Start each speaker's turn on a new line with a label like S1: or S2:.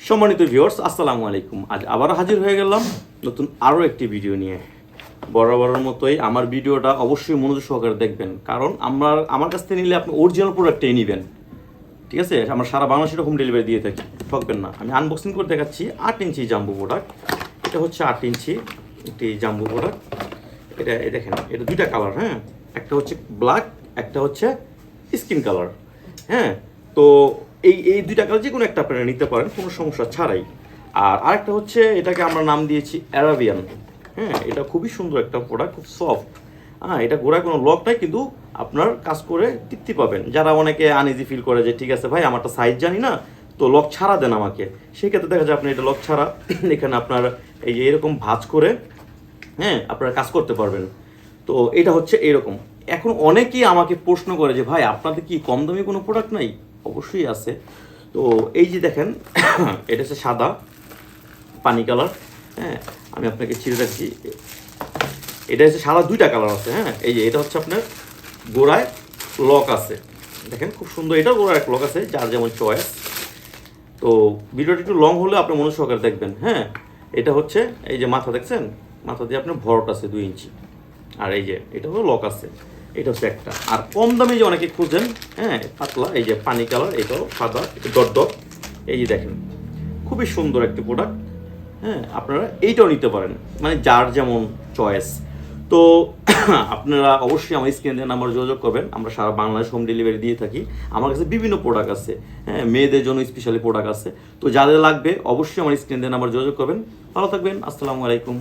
S1: সম্মানিত ভিউয়ার্স, আসসালামু আলাইকুম। আজ আবারও হাজির হয়ে গেলাম নতুন আরও একটি ভিডিও নিয়ে। বরাবরের মতোই আমার ভিডিওটা অবশ্যই মনোযোগ সহকারে দেখবেন, কারণ আমার কাছ থেকে নিলে আপনি অরিজিনাল প্রোডাক্টটাই নেবেন। ঠিক আছে, আমরা সারা বাংলাদেশে হোম ডেলিভারি দিয়ে থাকি, ঠকবেন না। আমি আনবক্সিং করে দেখাচ্ছি 8 ইঞ্চি জাম্বো প্রোডাক্ট। এটা হচ্ছে 8 ইঞ্চি একটি জাম্বো প্রোডাক্ট। এটা দেখেন, এটা দুইটা কালার, হ্যাঁ, একটা হচ্ছে ব্ল্যাক, একটা হচ্ছে স্কিন কালার। হ্যাঁ, তো এই দুইটা কালার যে কোনো একটা আপনারা নিতে পারেন কোনো সমস্যা ছাড়াই। আর আরেকটা হচ্ছে, এটাকে আমরা নাম দিয়েছি অ্যারাবিয়ান। হ্যাঁ, এটা খুবই সুন্দর একটা প্রোডাক্ট, খুব সফট। হ্যাঁ, এটা গোড়ায় কোনো লক নাই, কিন্তু আপনার কাজ করে তৃপ্তি পাবেন। যারা অনেকে আনইজি ফিল করে যে ঠিক আছে ভাই, আমারটা সাইজ জানি না, তো লক ছাড়া দেন আমাকে, সেক্ষেত্রে দেখা যায় আপনি এটা লক ছাড়া এখানে আপনার এই যে এরকম ভাঁজ করে, হ্যাঁ, আপনারা কাজ করতে পারবেন। তো এটা হচ্ছে এরকম। এখন অনেকেই আমাকে প্রশ্ন করে যে ভাই, আপনাদের কি কম দামি কোনো প্রোডাক্ট নাই? অবশ্যই আছে। তো এই যে দেখেন, এটা হচ্ছে সাদা পানি কালার। হ্যাঁ, আমি আপনাকে ছিঁড়ে রাখছি। এটা হচ্ছে সাদা, দুইটা কালার আছে। হ্যাঁ, এই যে এটা হচ্ছে আপনার গোড়ায় লক আছে, দেখেন খুব সুন্দর। এটা গোড়ায় এক লক আছে, যার যেমন চয়েস। তো ভিডিওটা একটু লং হলে আপনি মনোযোগ সহকারে দেখবেন। হ্যাঁ, এটা হচ্ছে এই যে মাথা দেখছেন, মাথা দিয়ে আপনার ভরট আছে 2 ইঞ্চি। আর এই যে এটা হলো লক আছে, এটা হচ্ছে একটা। আর কম দামে যে অনেকে খুঁজেন, হ্যাঁ, পাতলা, এই যে পানি কালার, এটাও সাদা, ডট ডট। এই যে দেখেন, খুবই সুন্দর একটি প্রোডাক্ট। হ্যাঁ, আপনারা এইটাও নিতে পারেন, মানে যার যেমন চয়েস। তো আপনারা অবশ্যই আমার স্ক্রিনে নাম্বার যোগাযোগ করবেন। আমরা সারা বাংলাদেশ হোম ডেলিভারি দিয়ে থাকি। আমার কাছে বিভিন্ন প্রোডাক্ট আছে, হ্যাঁ, মেয়েদের জন্য স্পেশালি প্রোডাক্ট আছে। তো যাদের লাগবে অবশ্যই আমার স্ক্রিনে নাম্বার যোগাযোগ করবেন। ভালো থাকবেন, আসসালামু আলাইকুম।